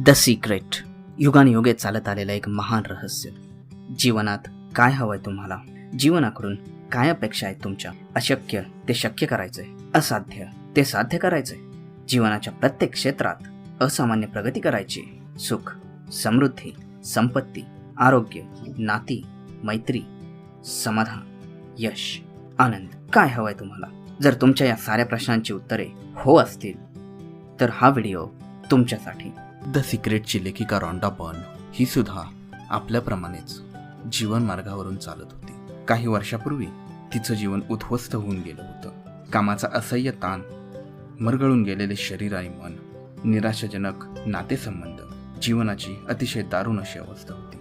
The secret, युगानुयुगे चालत आलेलं एक महान रहस्य. जीवनात काय हवंय तुम्हाला, जीवनाकडून काय अपेक्षा आहेत तुमच्या, अशक्य ते शक्य करायचंय, असाध्य ते साध्य करायचंय, जीवनाच्या प्रत्येक क्षेत्रात असामान्य प्रगती करायची, सुख, समृद्धी, संपत्ती, आरोग्य, नाती, मैत्री, समाधान, यश, आनंद काय हवंय तुम्हाला. जर तुमच्या या साऱ्या प्रश्नांची उत्तरे हो असतील तर हा व्हिडिओ तुमच्यासाठी. द सिक्रेटची लेखिका रॉन्डा बर्न ही सुद्धा आपल्याप्रमाणेच जीवन मार्गावरून चालत होती. काही वर्षापूर्वी तिचं जीवन उद्ध्वस्त होऊन गेलं होतं. कामाचा असह्य ताण, मरगळून गेलेले शरीर आणि मन, निराशाजनक नातेसंबंध, जीवनाची अतिशय दारुण अशी अवस्था होती.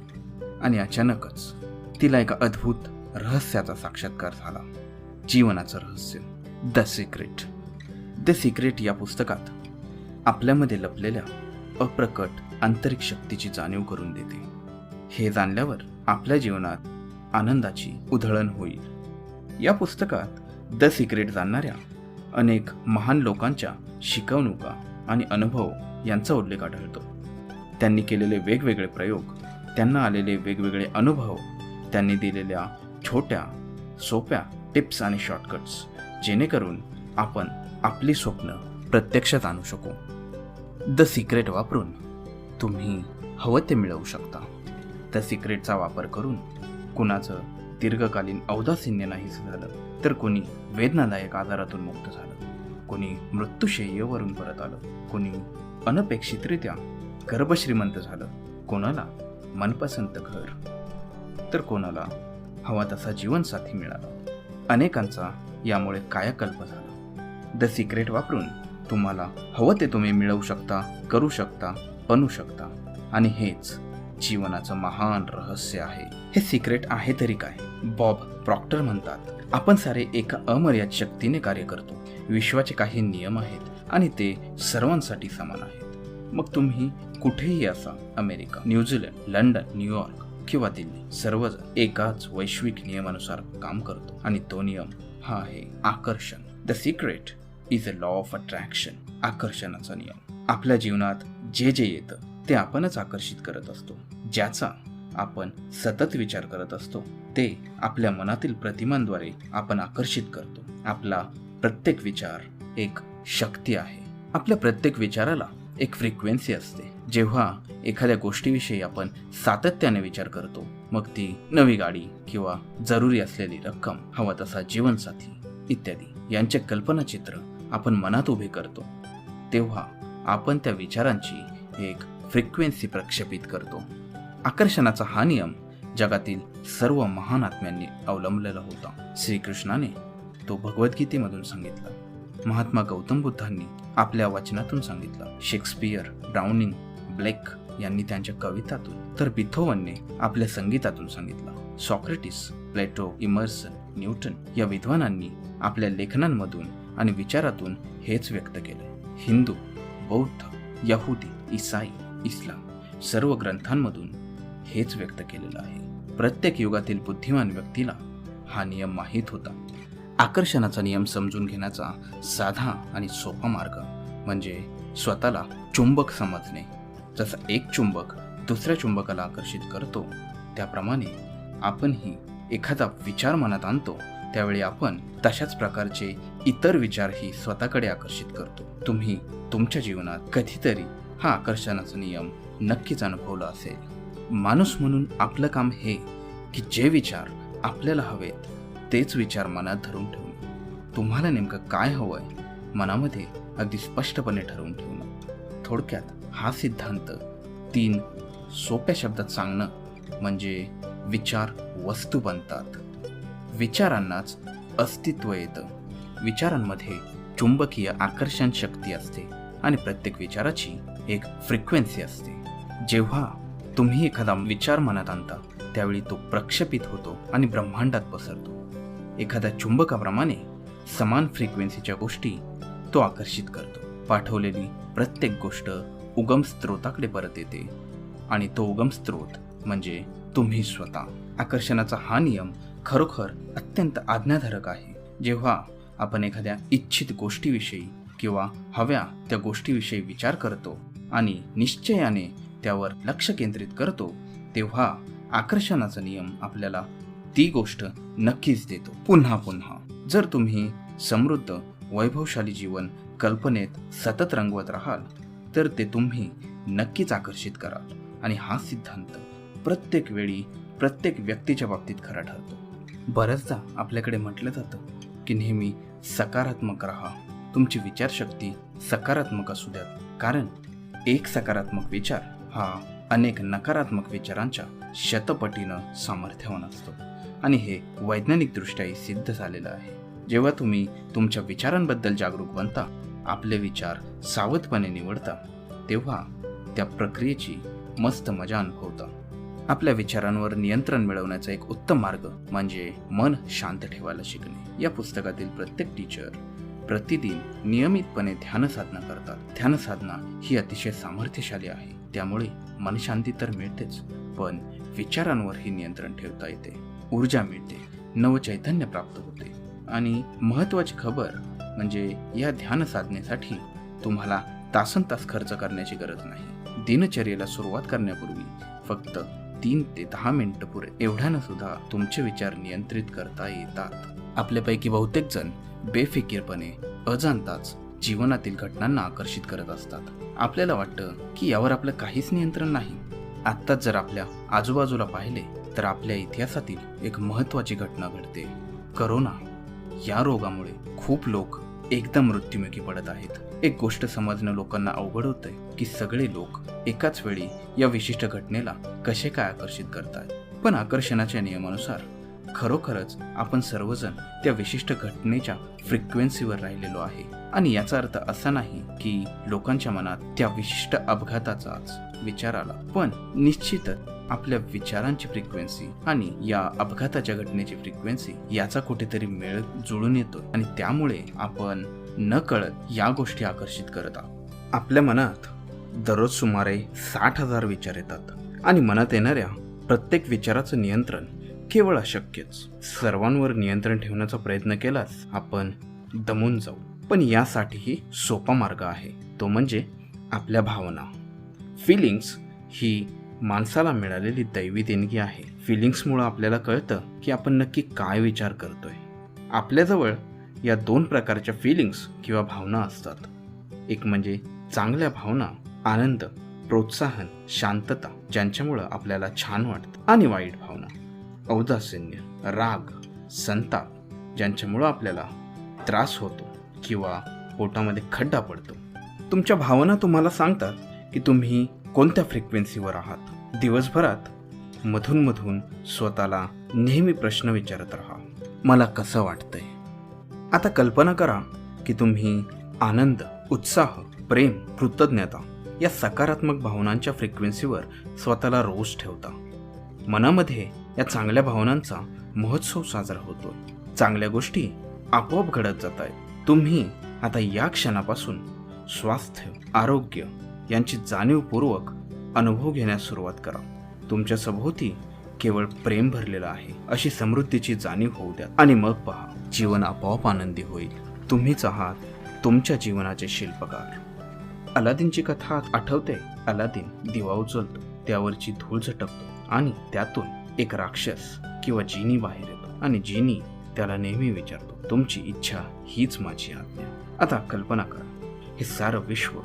आणि अचानकच तिला एका अद्भुत रहस्याचा साक्षात्कार झाला. जीवनाचं रहस्य, द सिक्रेट. द सिक्रेट या पुस्तकात आपल्यामध्ये लपलेल्या अप्रकट आंतरिक शक्तीची जाणीव करून देते. हे जाणल्यावर आपल्या जीवनात आनंदाची उधळण होईल. या पुस्तकात द सिक्रेट जाणणाऱ्या अनेक महान लोकांच्या शिकवणुका आणि अनुभव यांचा उल्लेख आढळतो. त्यांनी केलेले वेगवेगळे प्रयोग, त्यांना आलेले वेगवेगळे अनुभव, त्यांनी दिलेल्या छोट्या सोप्या टिप्स आणि शॉर्टकट्स, जेणेकरून आपण आपली स्वप्न प्रत्यक्षात आणू शकू. द सिक्रेट वापरून तुम्ही हवं ते मिळवू शकता. द सिक्रेटचा वापर करून कुणाचं दीर्घकालीन औदासिन्य नाहीच झालं, तर कोणी वेदनादायक आजारातून मुक्त झालं, कोणी मृत्यूशय्येवरून परत आलं, कोणी अनपेक्षितरित्या गर्भश्रीमंत झालं, कोणाला मनपसंत घर, तर कोणाला हवा तसा जीवनसाथी मिळाला. अनेकांचा यामुळे कायाकल्प झाला. द सिक्रेट वापरून तुम्हाला हवं ते तुम्ही मिळवू शकता, करू शकता, बनू शकता. आणि हेच जीवनाचं महान रहस्य आहे. हे सिक्रेट आहे तरी काय? बॉब प्रॉक्टर म्हणतात, आपण सारे एका अमर्याद शक्तीने कार्य करतो. विश्वाचे काही नियम आहेत आणि ते सर्वांसाठी समान आहेत. मग तुम्ही कुठेही असा, अमेरिका, न्यूझीलंड, लंडन, न्यूयॉर्क किंवा दिल्ली, सर्वजण एकाच वैश्विक नियमानुसार काम करतो. आणि तो नियम हा आहे आकर्षण. The secret is a law of attraction. आकर्षणाचा नियम. आपल्या जीवनात जे जे येतं ते आपणच आकर्षित करत असतो. ज्याचा आपण सतत विचार करत असतो ते आपल्या मनातील प्रतिमांद्वारे आपण आकर्षित करतो. आपला प्रत्येक विचार एक शक्ती आहे. आपल्या प्रत्येक विचाराला एक फ्रिक्वेन्सी असते. जेव्हा एखाद्या गोष्टीविषयी आपण सातत्याने विचार करतो, मग ती नवी गाडी किंवा जरुरी असलेली रक्कम, हवा तसा जीवनसाथी इत्यादी यांचे कल्पनाचित्र आपण मनात उभे करतो, तेव्हा आपण त्या विचारांची एक फ्रिक्वेन्सी प्रक्षेपित करतो. आकर्षणाचा हा नियम जगातील सर्व महान आत्म्यांनी अवलंबलेला होता. श्रीकृष्णाने तो भगवद्गीतेमधून सांगितला, महात्मा गौतम बुद्धांनी आपल्या वचनातून सांगितलं, शेक्सपियर, ब्राउनिंग, ब्लेक यांनी त्यांच्या कवितातून, तर बिथोवनने आपल्या संगीतातून सांगितलं. सॉक्रेटिस, प्लेटो, इमर्सन, न्यूटन या विद्वानांनी आपल्या लेखनांमधून आणि विचारातून हेच व्यक्त केले. हिंदू, बौद्ध, यहुदी, ईसाई, इस्लाम सर्व ग्रंथांमधून हेच व्यक्त केलेलं आहे. प्रत्येक युगातील बुद्धिमान व्यक्तीला हा नियम माहीत होता. आकर्षणाचा नियम समजून घेण्याचा साधा आणि सोपा मार्ग म्हणजे स्वतःला चुंबक समजणे. जसा एक चुंबक दुसऱ्या चुंबकाला आकर्षित करतो, त्याप्रमाणे आपणही एखादा विचार मनात आणतो, त्यावेळी आपण तशाच प्रकारचे इतर विचारही स्वतःकडे आकर्षित करतो. तुम्ही तुमच्या जीवनात कधीतरी हा आकर्षणाचा नियम नक्कीच अनुभवला असेल. माणूस म्हणून आपलं काम हे की जे विचार आपल्याला हवेत तेच विचार मनात धरून ठेवणे. तुम्हाला नेमकं काय हवंय मनामध्ये अगदी स्पष्टपणे ठरवून ठेवणं. थोडक्यात हा सिद्धांत 3 सोप्या शब्दात सांगणं म्हणजे विचार वस्तू बनतात. विचारांनाच अस्तित्व येतं. विचारांमध्ये चुंबकीय आकर्षण शक्ती असते आणि प्रत्येक विचाराची एक फ्रिक्वेन्सी असते. जेव्हा तुम्ही एखादा विचार मनात आणता त्यावेळी तो प्रक्षेपित होतो आणि ब्रह्मांडात पसरतो. एखाद्या चुंबकाप्रमाणे समान फ्रिक्वेन्सीच्या गोष्टी तो आकर्षित करतो. पाठवलेली प्रत्येक गोष्ट उगम स्त्रोताकडे परत येते आणि तो उगम स्त्रोत म्हणजे तुम्ही स्वतः. आकर्षणाचा हा नियम खरोखर अत्यंत आज्ञाधारक आहे. जेव्हा आपण एखाद्या इच्छित गोष्टीविषयी किंवा हव्या त्या गोष्टीविषयी विचार करतो आणि निश्चयाने त्यावर लक्ष केंद्रित करतो, तेव्हा आकर्षणाचा नियम आपल्याला ती गोष्ट नक्कीच देतो पुन्हा पुन्हा. जर तुम्ही समृद्ध वैभवशाली जीवन कल्पनेत सतत रंगवत राहाल तर ते तुम्ही नक्कीच आकर्षित कराल. आणि हा सिद्धांत प्रत्येक वेळी प्रत्येक व्यक्तीच्या बाबतीत खरा ठरतो. बऱ्याचदा आपल्याकडे म्हटलं जातं की नेहमी सकारात्मक राहा, तुमची विचारशक्ती सकारात्मक असू द्यात, कारण एक सकारात्मक विचार हा अनेक नकारात्मक विचारांच्या शतपटीनं सामर्थ्यवान असतो. आणि हे वैज्ञानिकदृष्ट्याही सिद्ध झालेलं आहे. जेव्हा तुम्ही तुमच्या विचारांबद्दल जागरूक बनता, आपले विचार सावधपणे निवडता, तेव्हा त्या प्रक्रियेची मस्त मजा अनुभवता. आपल्या विचारांवर नियंत्रण मिळवण्याचा एक उत्तम मार्ग म्हणजे मन शांत ठेवायला शिकणे. या पुस्तकातील प्रत्येक टीचर प्रतिदिन नियमितपणे ध्यानसाधना करतात. ध्यानसाधना ही अतिशय सामर्थ्यशाली आहे. त्यामुळे मनशांती तर मिळतेच, पण विचारांवरही नियंत्रण ठेवता येते, ऊर्जा मिळते, नवचैतन्य प्राप्त होते. आणि महत्त्वाची खबर म्हणजे या ध्यानसाधनेसाठी तुम्हाला तासनतास खर्च करण्याची गरज नाही. दिनचर्येला सुरुवात करण्यापूर्वी फक्त 3 ते 10 मिनिटं पुरे. एवढ्यानं सुद्धा तुमचे विचार नियंत्रित करता येतात. आपल्यापैकी बहुतेक जण बेफिकीरपणे अजाणताच जीवनातील घटनांना आकर्षित करत असतात. आपल्याला वाटतं की यावर आपलं काहीच नियंत्रण नाही. आत्ताच जर आपल्या आजूबाजूला पाहिले तर आपल्या इतिहासातील एक महत्त्वाची घटना घडते. करोना या रोगामुळे खूप लोक एकदम मृत्युमुखी पडत आहेत. एक गोष्ट समजणं लोकांना अवघड होतंय की सगळे लोक एकाच वेळी या विशिष्ट घटनेला कसे काय आकर्षित करतात. पण आकर्षणाच्या नियमानुसार खरोखरच आपण सर्वजण त्या विशिष्ट घटनेच्या फ्रिक्वेन्सीवर राहिलेलो आहे. आणि याचा अर्थ असा नाही की लोकांच्या मनात त्या विशिष्ट अपघाताचाच विचार आला, पण निश्चितच आपल्या विचारांची फ्रिक्वेन्सी आणि या अपघाताच्या घटनेची फ्रिक्वेन्सी याचा कुठेतरी मेळ जुळून येतो. आणि त्यामुळे आपण न कळत या गोष्टी आकर्षित करत आहोत. आपल्या मनात दररोज सुमारे 60,000 विचार येतात आणि मनात येणाऱ्या प्रत्येक विचाराचं नियंत्रण केवळ अशक्यच. सर्वांवर नियंत्रण ठेवण्याचा प्रयत्न केलाच आपण दमून जाऊ. पण यासाठीही सोपा मार्ग आहे, तो म्हणजे आपल्या भावना. फिलिंग्स ही माणसाला मिळालेली दैवी देणगी आहे. फिलिंग्समुळे आपल्याला कळतं की आपण नक्की काय विचार करतोय. आपल्याजवळ या 2 प्रकारच्या फिलिंग्स किंवा भावना असतात. एक म्हणजे चांगल्या भावना, आनंद, प्रोत्साहन, शांतता, ज्यांच्यामुळं आपल्याला छान वाटतं. आणि वाईट भावना, औदासीन्य, राग, संताप, ज्यांच्यामुळं आपल्याला त्रास होतो किंवा पोटामध्ये खड्डा पडतो. तुमच्या भावना तुम्हाला सांगतात की तुम्ही कोणत्या फ्रिक्वेन्सीवर आहात. दिवसभरात मधून मधून स्वतःला नेहमी प्रश्न विचारत राहा, मला कसं वाटतंय. आता कल्पना करा की तुम्ही आनंद, उत्साह, प्रेम, कृतज्ञता या सकारात्मक भावनांच्या फ्रिक्वेन्सीवर स्वतःला रोज ठेवता. मनामध्ये या चांगल्या भावनांचा महोत्सव साजरा होतो. चांगल्या गोष्टी आपोआप घडत जात आहेत. तुम्ही आता या क्षणापासून स्वास्थ्य, आरोग्य यांची जाणीवपूर्वक अनुभव घेण्यास सुरुवात करा. तुमच्या सभोवती केवळ प्रेम भरलेलं आहे अशी समृद्धीची जाणीव होऊ द्या. आणि मग पहा, जीवन आपोआप आनंदी होईल. तुम्हीच आहात तुमच्या जीवनाचे शिल्पकार. अलादीनची कथा आठवते. अलादीन दिवा उचलतो, त्यावरची धूळ झटकतो आणि त्यातून एक राक्षस किंवा जिनी बाहेर येतो. आणि जिनी त्याला नेहमी विचारतो, तुमची इच्छा हीच माझी आज्ञा. आता कल्पना करा, हे सारं विश्व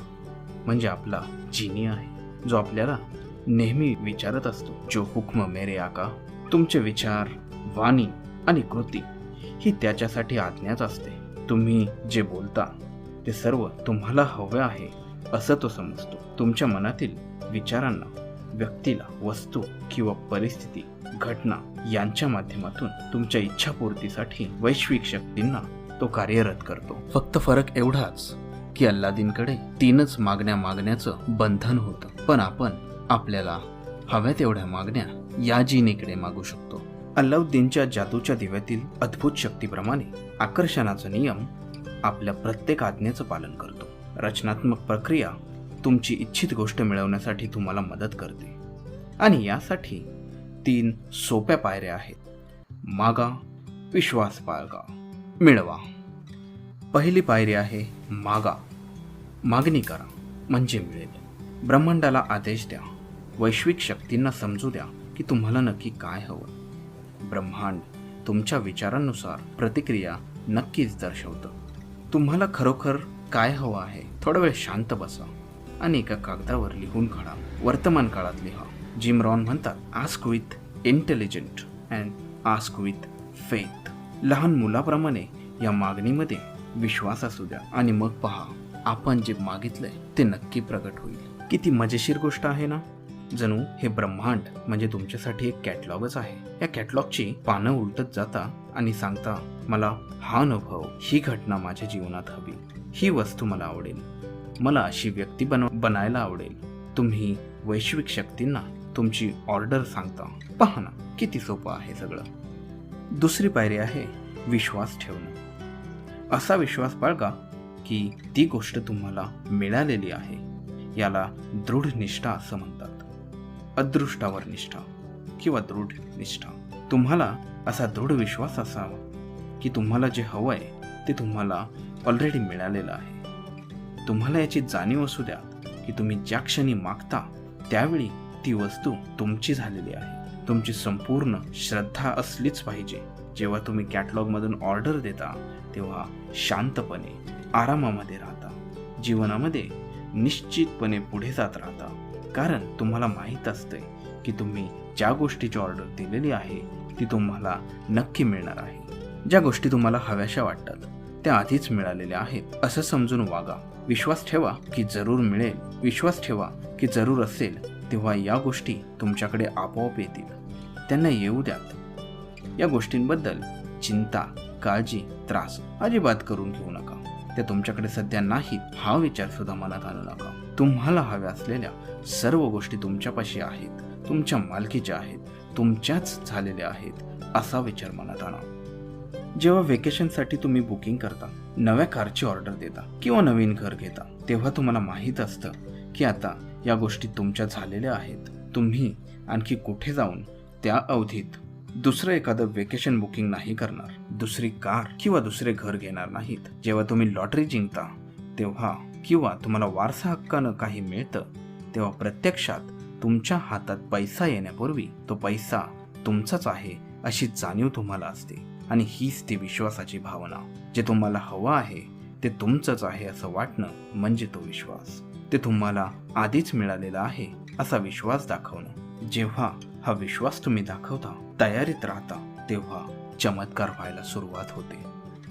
म्हणजे आपला जिनी आहे, जो आपल्याला नेहमी विचारत असतो, जो हुक्म मेरे आका. तुमचे विचार, वाणी आणि कृती ही त्याच्यासाठी आज्ञाच असते. तुम्ही जे बोलता ते सर्व तुम्हाला हवं आहे असं तो समजतो. तुमच्या मनातील विचारांना, व्यक्तीला, वस्तू किंवा परिस्थिती, घटना यांच्या माध्यमातून तुमच्या इच्छापूर्तीसाठी वैश्विक शक्तींना तो कार्यरत करतो. फक्त फरक एवढाच की अल्लादीनकडे 3च मागण्या मागण्याचं बंधन होतं, पण आपण आपल्याला हव्या तेवढ्या मागण्या या जिनीकडे मागू शकतो. अल्लाउद्दीनच्या जादूच्या दिव्यातील अद्भुत शक्तीप्रमाणे आकर्षणाचा नियम आपल्या प्रत्येक आज्ञेचं पालन करतो. रचनात्मक प्रक्रिया तुमची इच्छित गोष्ट मिळवण्यासाठी तुम्हाला मदत करते. आणि यासाठी 3 सोप्या पायऱ्या आहेत. मागा, विश्वास बाळगा, मिळवा. पहिली पायरी आहे मागा. मागणी करा म्हणजे मिळेल. ब्रह्मांडाला आदेश द्या, वैश्विक शक्तींना समजू द्या की तुम्हाला नक्की काय हवं. ब्रह्मांड तुमच्या विचारांनुसार प्रतिक्रिया नक्कीच दर्शवतं. तुम्हाला खरोखर काय हवं आहे, थोडा वेळ शांत बसा आणि एका कागदावर लिहून काढा. वर्तमान काळात लिहा. जिम रॉन म्हणतात, ask with intelligent and ask with faith. लहान मुलाप्रमाणे या मागणीमध्ये विश्वास असू द्या आणि मग पहा आपण जे मागितलंय ते नक्की प्रगट होईल. किती मजेशीर गोष्ट आहे ना. जणू हे ब्रह्मांड म्हणजे तुमच्यासाठी एक कॅटलॉगच आहे. या कॅटलॉगची पानं उलटत जाता आणि सांगता, मला हा अनुभव, ही घटना माझ्या जीवनात हवी, ही वस्तू मला आवडेल, मला अशी व्यक्ती बनायला आवडेल. तुम्ही वैश्विक शक्तींना तुमची ऑर्डर सांगता. पहा ना किती सोपं आहे सगळं. दुसरी पायरी आहे विश्वास ठेवणं. असा विश्वास बाळगा की ती गोष्ट तुम्हाला मिळालेली आहे. याला दृढ निष्ठा असं म्हणतात. अदृष्टावर निष्ठा किंवा दृढ निष्ठा. तुम्हाला असा दृढ विश्वास असावा की तुम्हाला जे हवंय ते तुम्हाला ऑलरेडी मिळालेलं आहे. तुम्हाला याची जाणीव असू द्या की तुम्ही ज्या क्षणी मागता त्यावेळी ती वस्तू तुमची झालेली आहे. तुमची संपूर्ण श्रद्धा असलीच पाहिजे. जेव्हा तुम्ही कॅटलॉगमधून ऑर्डर देता तेव्हा शांतपणे आरामामध्ये राहता, जीवनामध्ये निश्चितपणे पुढे जात राहता. कारण तुम्हाला माहीत असतंय की तुम्ही ज्या गोष्टीची ऑर्डर दिलेली आहे ती तुम्हाला नक्की मिळणार आहे. ज्या गोष्टी तुम्हाला हव्याशा वाटतात त्या आधीच मिळालेल्या आहेत असं समजून वागा. विश्वास ठेवा की जरूर मिळेल. विश्वास ठेवा की जरूर असेल. तेव्हा या गोष्टी तुमच्याकडे आपोआप येतील. त्यांना येऊ द्यात. या गोष्टींबद्दल चिंता, काळजी, त्रास अजिबात करून घेऊ नका. त्या तुमच्याकडे सध्या नाहीत हा विचार सुद्धा मनात आणू नका. तुम्हाला हव्या असलेल्या सर्व गोष्टी तुमच्यापाशी आहेत, तुमच्या मालकीच्या आहेत, तुमच्याच झालेल्या आहेत असा विचार मनात आणा. जेव्हा वेकेशनसाठी तुम्ही बुकिंग करता, नव्या कारची ऑर्डर देता किंवा नवीन घर घेता, तेव्हा तुम्हाला माहीत असतं की आता या गोष्टी तुमच्या झालेल्या आहेत. तुम्ही आणखी कुठे जाऊन त्या अवधीत दुसरं एखादं वेकेशन बुकिंग नाही करणार, दुसरी कार किंवा दुसरे घर घेणार नाहीत. जेव्हा तुम्ही लॉटरी जिंकता तेव्हा किंवा तुम्हाला वारसा हक्कानं काही मिळतं तेव्हा प्रत्यक्षात तुमच्या हातात पैसा येण्यापूर्वी तो पैसा तुमचाच आहे अशी जाणीव तुम्हाला असते. आणि हीच ती विश्वासाची भावना. जे तुम्हाला हवं आहे ते तुमचंच आहे असं वाटणं म्हणजे तो विश्वास. ते तुम्हाला आधीच मिळालेला आहे असा विश्वास दाखवणं. जेव्हा हा विश्वास तुम्ही दाखवता, तयारीत राहता, तेव्हा चमत्कार व्हायला सुरुवात होते.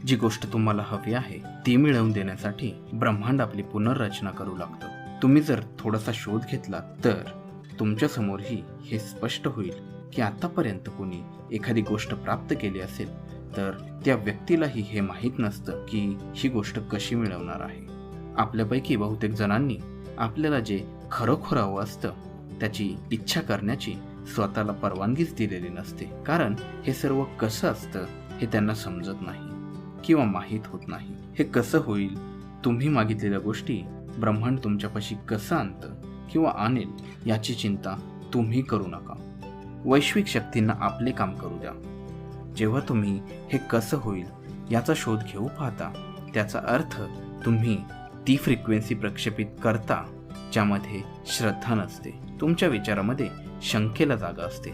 जी गोष्ट तुम्हाला हवी आहे ती मिळवून देण्यासाठी ब्रह्मांड आपली पुनर्रचना करू लागतं. तुम्ही जर थोडासा शोध घेतला तर तुमच्या समोरही हे स्पष्ट होईल की आतापर्यंत कोणी एखादी गोष्ट प्राप्त केली असेल तर त्या व्यक्तीलाही हे माहीत नसतं की ही गोष्ट कशी मिळवणार आहे. आपल्यापैकी बहुतेक जणांनी आपल्याला जे खरोखर हवं असतं त्याची इच्छा करण्याची स्वतःला परवानगीच दिलेली नसते. कारण हे सर्व कसं असतं हे त्यांना समजत नाही किंवा माहीत होत नाही. हे कसं होईल, तुम्ही मागितलेल्या गोष्टी ब्रह्मांड तुमच्यापाशी कसं आणतं किंवा आणेल याची चिंता तुम्ही करू नका. वैश्विक शक्तींना आपले काम करू द्या. जेव्हा तुम्ही हे कसं होईल याचा शोध घेऊ पाहता त्याचा अर्थ तुम्ही ती फ्रिक्वेन्सी प्रक्षेपित करता ज्यामध्ये श्रद्धा नसते. तुमच्या विचारामध्ये शंकेला जागा असते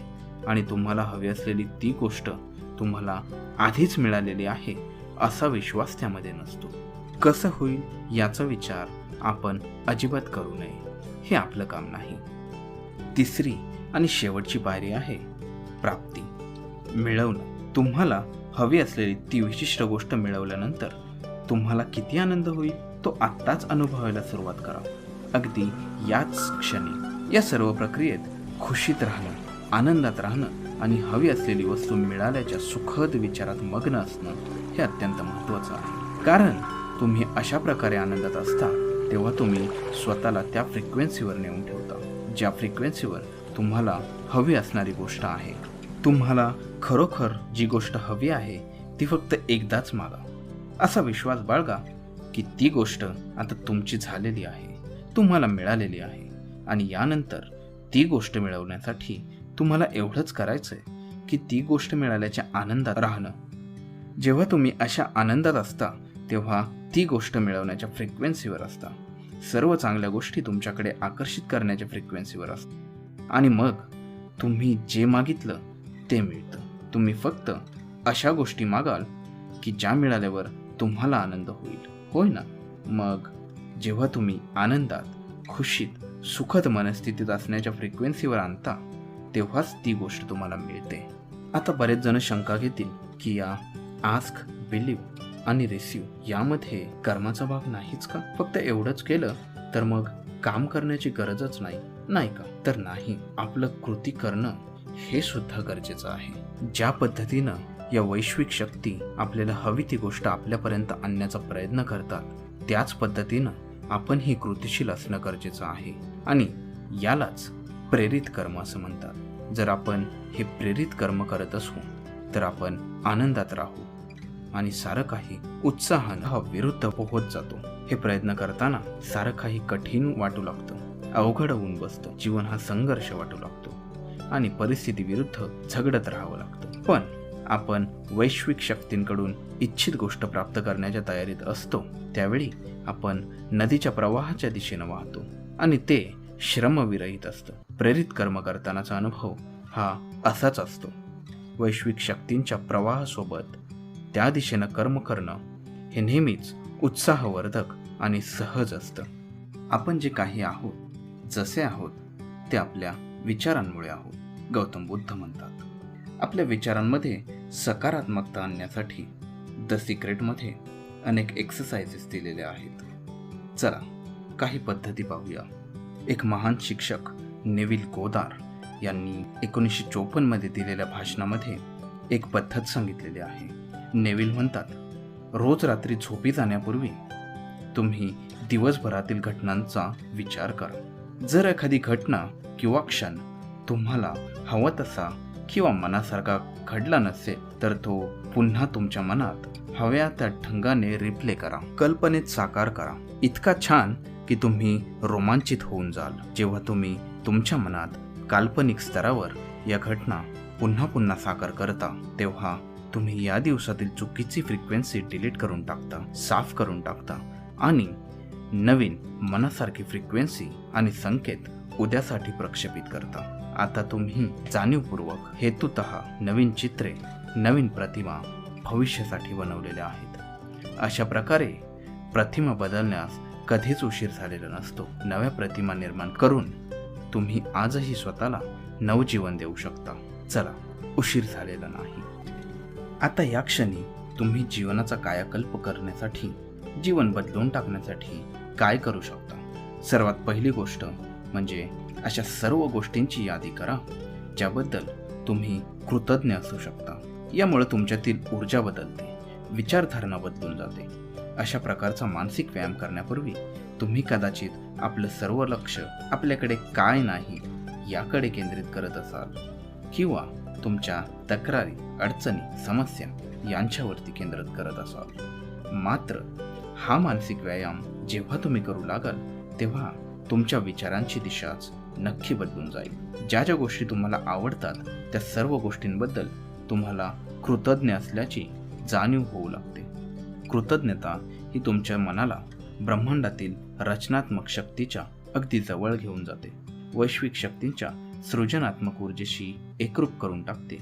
आणि तुम्हाला हवी असलेली ती गोष्ट तुम्हाला आधीच मिळालेली आहे असा विश्वास त्यामध्ये नसतो. कसं होईल याचा विचार आपण अजिबात करू नये. हे आपलं काम नाही. तिसरी आणि शेवटची पायरी आहे प्राप्ती, मिळवणं. तुम्हाला हवी असलेली ती विशिष्ट गोष्ट मिळवल्यानंतर तुम्हाला किती आनंद होईल तो आत्ताच अनुभवायला सुरुवात करा. अगदी याच क्षणी. या सर्व प्रक्रियेत खुशीत राहणं, आनंदात राहणं आणि हवी असलेली वस्तू मिळाल्याच्या सुखद विचारात मग्न असणं हे अत्यंत महत्त्वाचं आहे. कारण तुम्ही अशा प्रकारे आनंदात असता तेव्हा तुम्ही स्वतःला त्या फ्रिक्वेन्सीवर नेऊन ठेवता ज्या फ्रिक्वेन्सीवर तुम्हाला हवी असणारी गोष्ट आहे. तुम्हाला खरोखर जी गोष्ट हवी आहे ती फक्त एकदाच मागा. असा विश्वास बाळगा की ती गोष्ट आता तुमची झालेली आहे, तुम्हाला मिळालेली आहे आणि यानंतर ती गोष्ट मिळवण्यासाठी तुम्हाला एवढंच करायचंय की ती गोष्ट मिळाल्याच्या आनंदात राहणं. जेव्हा तुम्ही अशा आनंदात असता तेव्हा ती गोष्ट मिळवण्याच्या फ्रिक्वेन्सीवर असता. सर्व चांगल्या गोष्टी तुमच्याकडे आकर्षित करण्याच्या फ्रिक्वेन्सीवर असतात आणि मग तुम्ही जे मागितलं ते मिळतं. तुम्ही फक्त अशा गोष्टी मागाल की ज्या मिळाल्यावर तुम्हाला आनंद होईल, होय ना? मग जेव्हा तुम्ही आनंदात, खुशीत, सुखद मनस्थितीत असण्याच्या फ्रिक्वेन्सीवर आणता तेव्हाच ती गोष्ट तुम्हाला मिळते. आता बरेच जण शंका घेतील की या आस्क, बिलीव्ह आणि रिसीव्ह यामध्ये कर्माचा भाग नाहीच का? फक्त एवढंच केलं तर मग काम करण्याची गरजच नाही का? तर नाही, आपलं कृती करणं हे सुद्धा गरजेचं आहे. ज्या पद्धतीनं या वैश्विक शक्ती आपल्याला हवी ती गोष्ट आपल्यापर्यंत आणण्याचा प्रयत्न करतात त्याच पद्धतीनं आपण ही कृतीशील असणं गरजेचं आहे आणि यालाच प्रेरित कर्म असं म्हणतात. जर आपण हे प्रेरित कर्म करत असू तर आपण आनंदात राहू आणि सारं काही उत्साहानं विरुद्ध पोहोच जातो. हे प्रयत्न करताना सारं काही कठीण वाटू लागतं, अवघड होऊन बसतं, जीवन हा संघर्ष वाटू लागतो आणि परिस्थिती विरुद्ध झगडत राहावं लागतं. पण आपण वैश्विक शक्तींकडून इच्छित गोष्ट प्राप्त करण्याच्या तयारीत असतो त्यावेळी आपण नदीच्या प्रवाहाच्या दिशेनं वाहतो आणि ते श्रमविरहित असतं. प्रेरित कर्म करतानाचा अनुभव हा असाच असतो. वैश्विक शक्तींच्या प्रवाहासोबत त्या दिशेनं कर्म करणं हे नेहमीच उत्साहवर्धक आणि सहज असतं. आपण जे काही आहोत, जसे आहोत ते आपल्या विचारांमुळे आहोत, गौतम बुद्ध म्हणतात. आपल्या विचारांमध्ये सकारात्मकता आणण्यासाठी द सिक्रेटमध्ये अनेक एक्सरसाइजेस दिलेले आहेत. चला काही पद्धती पाहूया. एक महान शिक्षक नेव्हिल गोदार यांनी 1954 मध्ये दिलेल्या भाषणामध्ये एक पद्धत सांगितलेली आहे. नेव्हिल म्हणतात, रोज रात्री झोपी जाण्यापूर्वी तुम्ही दिवसभरातील घटनांचा विचार करा. जर एखादी घटना किंवा क्षण तुम्हाला हवा तसा किंवा मनासारखा घडला नसेल तर तो पुन्हा तुमच्या मनात हव्या त्या ढंगाने रिप्ले करा, कल्पनेत साकार करा. इतका छान की तुम्ही रोमांचित होऊन जाल. जेव्हा तुम्ही तुमच्या मनात काल्पनिक स्तरावर या घटना पुन्हा पुन्हा साकार करता तेव्हा तुम्ही या दिवसातील चुकीची फ्रिक्वेन्सी डिलीट करून टाकता, साफ करून टाकता आणि नवीन मनासारखी फ्रिक्वेन्सी आणि संकेत उद्यासाठी प्रक्षेपित करता. आता तुम्ही जाणीवपूर्वक हेतुतः नवीन चित्रे, नवीन प्रतिमा भविष्यासाठी बनवलेल्या आहेत. अशा प्रकारे प्रतिमा बदलण्यास कधीच उशीर झालेला नसतो. नव्या प्रतिमा निर्माण करून तुम्ही आजही स्वतःला नवजीवन देऊ शकता. चला, उशीर झालेला नाही. आता या क्षणी तुम्ही जीवनाचा कायाकल्प करण्यासाठी, जीवन बदलून टाकण्यासाठी काय करू शकता? सर्वात पहिली गोष्ट म्हणजे अशा सर्व गोष्टींची यादी करा ज्याबद्दल तुम्ही कृतज्ञ असू शकता. यामुळे तुमच्यातील ऊर्जा बदलते, विचारधारणा बदलून जाते. अशा प्रकारचा मानसिक व्यायाम करण्यापूर्वी तुम्ही कदाचित आपलं सर्व लक्ष आपल्याकडे काय नाही याकडे केंद्रित करत असाल किंवा तुमच्या तक्रारी, अडचणी, समस्या यांच्यावरती केंद्रित करत असाल. मात्र हा मानसिक व्यायाम जेव्हा तुम्ही करू लागाल तेव्हा तुमच्या विचारांची दिशाच नक्की बदलून जाईल. ज्या ज्या गोष्टी तुम्हाला आवडतात त्या सर्व गोष्टींबद्दल तुम्हाला कृतज्ञ असल्याची जाणीव होऊ लागते. कृतज्ञता ही तुमच्या मनाला ब्रह्मांडातील रचनात्मक शक्तीच्या अगदी जवळ घेऊन जाते, वैश्विक शक्तींच्या सृजनात्मक ऊर्जेशी एकरूप करून टाकते.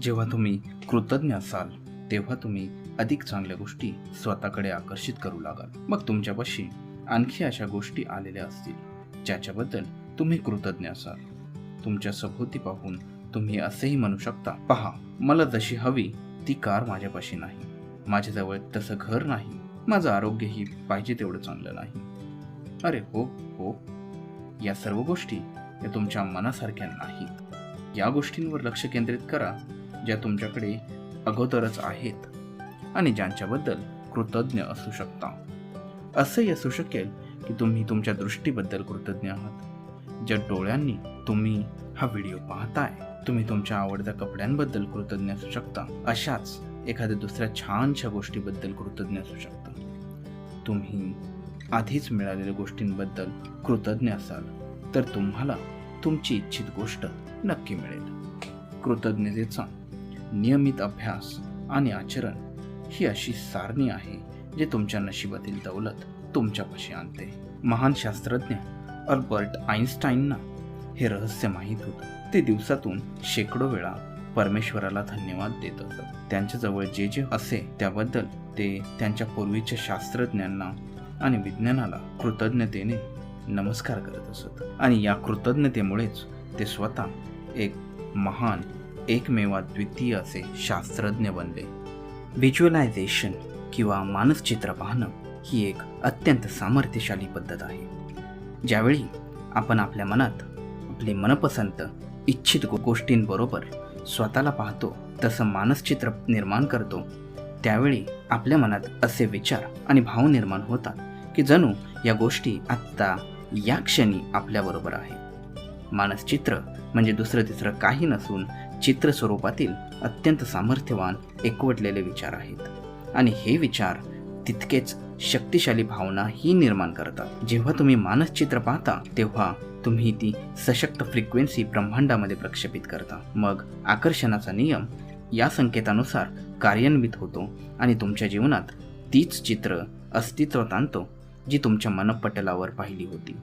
जेव्हा तुम्ही कृतज्ञ असाल तेव्हा तुम्ही अधिक चांगल्या गोष्टी स्वतःकडे आकर्षित करू लागाल. मग तुमच्यापाशी आणखी अशा गोष्टी आलेल्या असतील ज्याच्याबद्दल तुम्ही कृतज्ञ असाल. तुमच्या सभोवती पाहून तुम्ही असेही म्हणू शकता, पहा, मला जशी हवी ती कार माझ्यापाशी नाही, माझ्याजवळ तसं घर नाही, माझं आरोग्यही पाहिजे तेवढं चांगलं नाही. अरे हो हो, या सर्व गोष्टी या तुमच्या मनासारख्या नाहीत. या गोष्टींवर लक्ष केंद्रित करा ज्या तुमच्याकडे अगोदरच आहेत आणि ज्यांच्याबद्दल कृतज्ञ असू शकता. असंही असू शकेल की तुम्ही तुमच्या दृष्टीबद्दल कृतज्ञ आहात, ज्या डोळ्यांनी तुम्ही हा व्हिडिओ पाहताय. तुम्ही तुमच्या आवडत्या कपड्यांबद्दल कृतज्ञ असू शकता. अशाच एखाद्या दुसऱ्या छानशा गोष्टीबद्दल कृतज्ञ असू शकता. तुम्ही आधीच मिळालेल्या गोष्टींबद्दल कृतज्ञ असाल तर तुम्हाला तुमची इच्छित गोष्ट नक्की मिळेल. कृतज्ञतेचा नियमित अभ्यास आणि आचरण ही अशी सारणी आहे जे तुमच्या नशिबातील दौलत तुमच्यापाशी आणते. महान शास्त्रज्ञ अल्बर्ट आईन्स्टाईनना हे रहस्य माहीत होतं. ते दिवसातून शेकडो वेळा परमेश्वराला धन्यवाद देत असत. त्यांच्याजवळ जे जे असे त्याबद्दल ते त्यांच्या पूर्वीच्या शास्त्रज्ञांना आणि विज्ञानाला कृतज्ञतेने नमस्कार करत असत. आणि या कृतज्ञतेमुळेच ते स्वतः एक महान एकमेवाद्वितीय असे शास्त्रज्ञ बनले. व्हिज्युअलायझेशन किंवा मानसचित्र पाहणं ही एक अत्यंत सामर्थ्यशाली पद्धत आहे. ज्यावेळी आपण आपल्या मनात आपली मनपसंत इच्छित गोष्टींबरोबर स्वतःला पाहतो, तसं मानसचित्र निर्माण करतो, त्यावेळी आपल्या मनात असे विचार आणि भाव निर्माण होतात की जणू या गोष्टी आत्ता या क्षणी आपल्याबरोबर आहे. मानसचित्र म्हणजे दुसरं तिसरं काही नसून चित्र स्वरूपातील अत्यंत सामर्थ्यवान एकवटलेले विचार आहेत. आणि हे विचार तितकेच शक्तिशाली भावनाही निर्माण करतात. जेव्हा तुम्ही मानसचित्र पाहता तेव्हा तुम्ही ती सशक्त फ्रिक्वेन्सी ब्रह्मांडामध्ये प्रक्षेपित करता. मग आकर्षणाचा नियम या संकेतानुसार कार्यान्वित होतो आणि तुमच्या जीवनात तीच चित्र अस्तित्वात आणतो जी तुमच्या मनपटलावर पाहिली होती.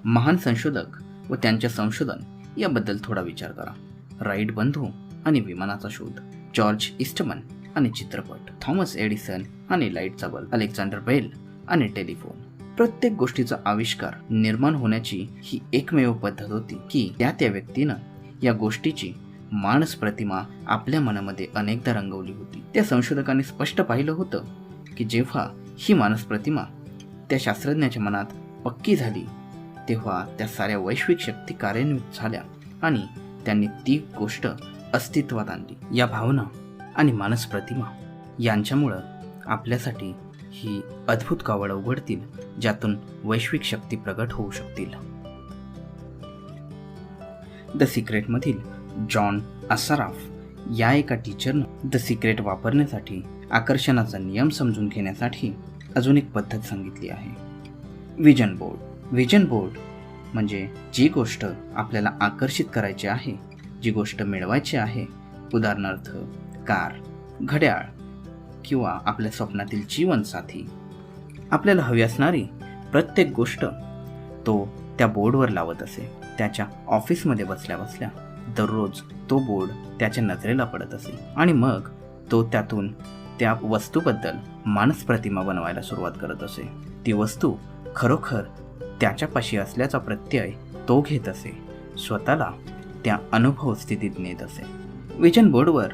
महान संशोधक व त्यांचे संशोधन याबद्दल थोडा विचार करा. राईट बंधू आणि विमानाचा शोध, जॉर्ज ईस्टमन आणि चित्रपट, थॉमस एडिसन आणि लाईटचा बल्ब, अलेक्झांडर बेल आणि टेलिफोन. प्रत्येक गोष्टीचा आविष्कार निर्माण होण्याची ही एकमेव पद्धत होती की त्या व्यक्तीनं या गोष्टीची मानस प्रतिमा आपल्या मनामध्ये अनेकदा रंगवली होती. त्या संशोधकांनी स्पष्ट पाहिलं होतं की जेव्हा ही मानस प्रतिमा त्या शास्त्रज्ञाच्या मनात पक्की झाली तेव्हा त्या साऱ्या वैश्विक शक्ती कार्यान्वित झाल्या आणि त्यांनी ती गोष्ट अस्तित्वात आणली. या भावना आणि मानस प्रतिमा यांच्यामुळं आपल्यासाठी ही अद्भुत कावड उघडतील ज्यातून वैश्विक शक्ती प्रगट होऊ शकतील. द सिक्रेटमधील जॉन असाराफ या एका टीचरनं द सिक्रेट वापरण्यासाठी आकर्षणाचा नियम समजून घेण्यासाठी अजून एक पद्धत सांगितली आहे, विजन बोर्ड. विजन बोर्ड म्हणजे जी गोष्ट आपल्याला आकर्षित करायची आहे, जी गोष्ट मिळवायची आहे, उदाहरणार्थ कार, घड्याळ किंवा आपल्या स्वप्नातील जीवनसाथी, आपल्याला हवी असणारी प्रत्येक गोष्ट तो त्या बोर्डवर लावत असे. त्याच्या ऑफिसमध्ये बसल्या बसल्या दररोज तो बोर्ड त्याच्या नजरेला पडत असे आणि मग तो त्यातून त्या वस्तूबद्दल मानस प्रतिमा बनवायला सुरुवात करत असे. ती वस्तू खरोखर त्याच्यापाशी असल्याचा प्रत्यय तो घेत असे, स्वतःला त्या अनुभव स्थितीत नेत असे. विजन बोर्डवर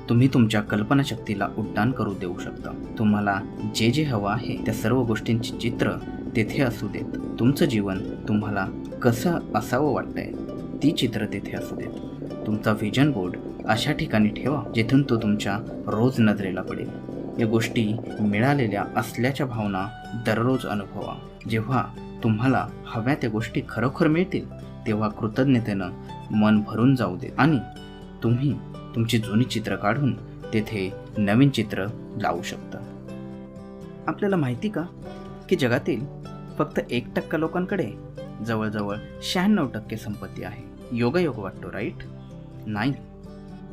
तुम्ही तुमच्या कल्पनाशक्तीला उड्डाण करू देऊ शकता. तुम्हाला जे जे हवं आहे त्या सर्व गोष्टींची चित्र तेथे असू देत. तुमचं जीवन तुम्हाला कसं असावं वाटतंय ती चित्र तेथे असू देत. तुमचा व्हिजन बोर्ड अशा ठिकाणी ठेवा जिथून तो तुमच्या रोज नजरेला पडेल. या गोष्टी मिळालेल्या असल्याच्या भावना दररोज अनुभवा. जेव्हा तुम्हाला हव्या त्या गोष्टी खरोखर मिळतील तेव्हा कृतज्ञतेनं मन भरून जाऊ दे आणि तुम्ही तुमची जुनी चित्र काढून तेथे नवीन चित्र लावू शकता. आपल्याला माहिती का की जगातील फक्त 1% लोकांकडे जवळजवळ 96% संपत्ती आहे. योगायोग वाटतो, राईट? नाही,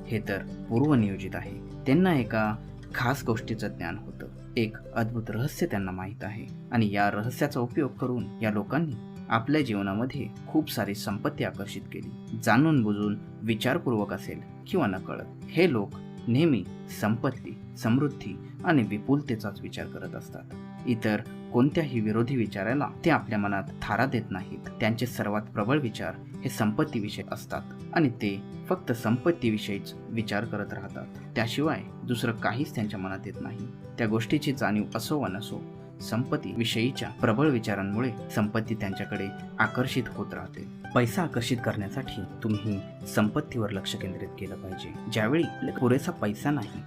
हे तर पूर्वनियोजित आहे. त्यांना एका खास गोष्टीचं ज्ञान होतं, एक अद्भुत रहस्य त्यांना माहीत आहे आणि या रहस्याचा उपयोग करून या लोकांनी आपल्या जीवनामध्ये खूप सारी संपत्ती आकर्षित केली. जाणून बुजून, विचारपूर्वक असेल किंवा नकळत, हे लोक नेहमी संपत्ती, समृद्धी आणि विपुलतेचाच विचार करत असतात. इतर कोणत्याही विरोधी विचाराला ते आपल्या मनात थारा देत नाहीत. त्यांचे सर्वात प्रबळ विचार हे संपत्तीविषयी असतात आणि ते फक्त संपत्तीविषयीच विचार करत राहतात. त्याशिवाय दुसरं काहीच त्यांच्या मनात येत नाही. त्या गोष्टीची जाणीव असो वा नसो, संपत्ती विषयीच्या प्रबळ विचारांमुळे संपत्ती त्यांच्याकडे आकर्षित होत राहते. पैसा आकर्षित करण्यासाठी तुम्ही संपत्तीवर लक्ष केंद्रित केलं पाहिजे. ज्यावेळी पुरेसा पैसा नाही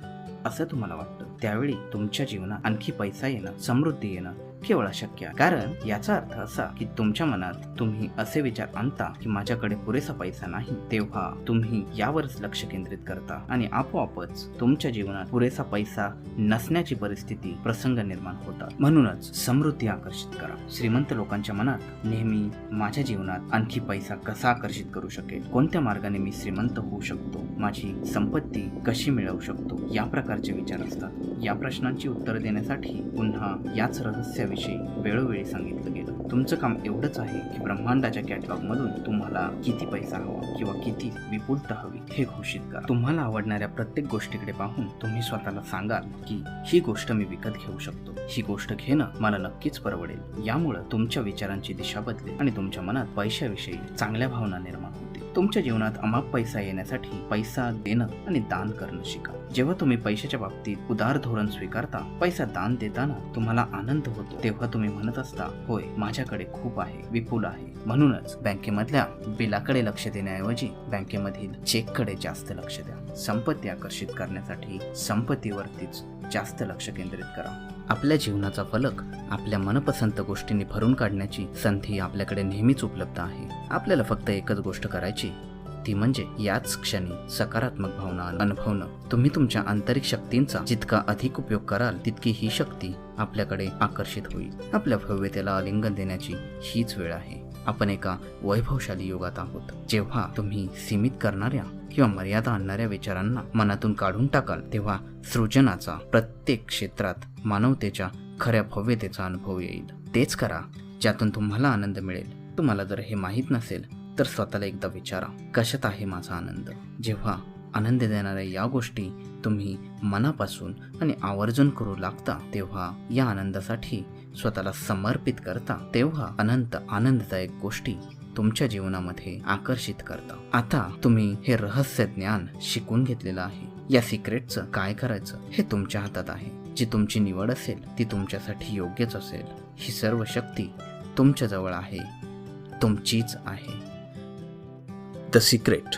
असं तुम्हाला वाटतं त्यावेळी तुमच्या जीवनात आणखी पैसा येणं, समृद्धी येणं केवळ अशक्य आहे. कारण याचा अर्थ असा की तुमच्या मनात तुम्ही असे विचार आणता की माझ्याकडे पुरेसा पैसा नाही, तेव्हा तुम्ही यावरच लक्ष केंद्रित करता आणि आपोआपच तुमच्या जीवनात पुरेसा पैसा नसण्याची परिस्थिती, प्रसंग निर्माण होतात. म्हणूनच समृद्धी आकर्षित करा. श्रीमंत लोकांच्या मनात नेहमी माझ्या जीवनात आणखी पैसा कसा आकर्षित करू शकेल, कोणत्या मार्गाने मी श्रीमंत होऊ शकतो, माझी संपत्ती कशी मिळवू शकतो, या प्रकारचे विचार असतात. या प्रश्नांची उत्तरं देण्यासाठी पुन्हा याच रहस्याविषयी वेळोवेळी सांगितलं गेलं. तुमचं काम एवढंच आहे की ब्रह्मांडाच्या कॅटलॉगमधून तुम्हाला किती पैसा हवा किंवा किती विपुलता हवी हे घोषित करा. तुम्हाला आवडणाऱ्या प्रत्येक गोष्टीकडे पाहून तुम्ही स्वतःला सांगाल की ही गोष्ट मी विकत घेऊ शकतो, ही गोष्ट घेणं मला नक्कीच परवडेल. यामुळं तुमच्या विचारांची दिशा बदलेल आणि तुमच्या मनात पैशाविषयी चांगल्या भावना निर्माण होतील. तुमच्या जीवनात अमाप पैसा येण्यासाठी पैसा देणं आणि दान करणं शिका. जेव्हा तुम्ही पैशाच्या बाबतीत उदार धोरण स्वीकारता, पैसा दान देताना तुम्हाला आनंद होतो, तेव्हा तुम्ही म्हणत असता, होय माझ्याकडे खूप आहे, विपुल आहे. म्हणूनच बँकेमधल्या बिलाकडे लक्ष देण्याऐवजी बँकेमधील चेककडे जास्त लक्ष द्या. संपत्ती आकर्षित करण्यासाठी संपत्तीवरतीच जास्त लक्ष केंद्रित करा. आपल्या जीवनाचा फलक आपल्या मनपसंत गोष्टींनी भरून काढण्याची संधी आपल्याकडे नेहमीच उपलब्ध आहे. आपल्याला फक्त एकच गोष्ट करायची, ती म्हणजे याच क्षणी सकारात्मक भावना अनुभवणं. तुम्ही तुमच्या आंतरिक शक्तींचा जितका अधिक उपयोग कराल, तितकी ही शक्ती आपल्याकडे आकर्षित होईल. आपल्या भव्यतेला आलिंगन देण्याची हीच वेळ आहे. आपण एका वैभवशाली युगात आहोत. जेव्हा तुम्ही सीमित करणाऱ्या किंवा मर्यादा आणणाऱ्या विचारांना मनातून काढून टाकाल, तेव्हा सृजनाचा प्रत्येक क्षेत्रात मानवतेच्या खऱ्या भव्यतेचा अनुभव येईल. तेच करा ज्यातून तुम्हाला आनंद मिळेल. तुम्हाला जर हे माहीत नसेल तर स्वतःला एकदा विचारा, कशात आहे माझा आनंद? जेव्हा आनंद देणाऱ्या या गोष्टी तुम्ही मनापासून आणि आवर्जून करू लागता, तेव्हा या आनंदासाठी स्वतःला समर्पित करता, तेव्हा अनंत आनंददायक गोष्टी तुमच्या जीवनामध्ये आकर्षित करता. आता तुम्ही हे रहस्य ज्ञान शिकून घेतलेलं आहे. या सिक्रेटचं काय करायचं हे तुमच्या हातात आहे. जी तुमची निवड असेल ती तुमच्यासाठी योग्यच असेल. ही सर्व शक्ती तुमच्या जवळ आहे, तुमचीच आहे. द सिक्रेट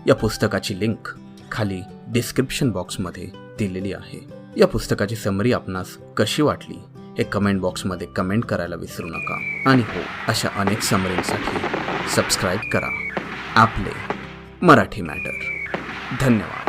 या पुस्तकाची लिंक खाली डिस्क्रिप्शन बॉक्समध्ये दिलेली आहे. या पुस्तकाची समरी आपणास कशी वाटली हे कमेंट बॉक्समध्ये कमेंट करायला विसरू नका. आणि हो, अशा अनेक समरींसाठी सबस्क्राईब करा आपले मराठी मॅटर. धन्यवाद.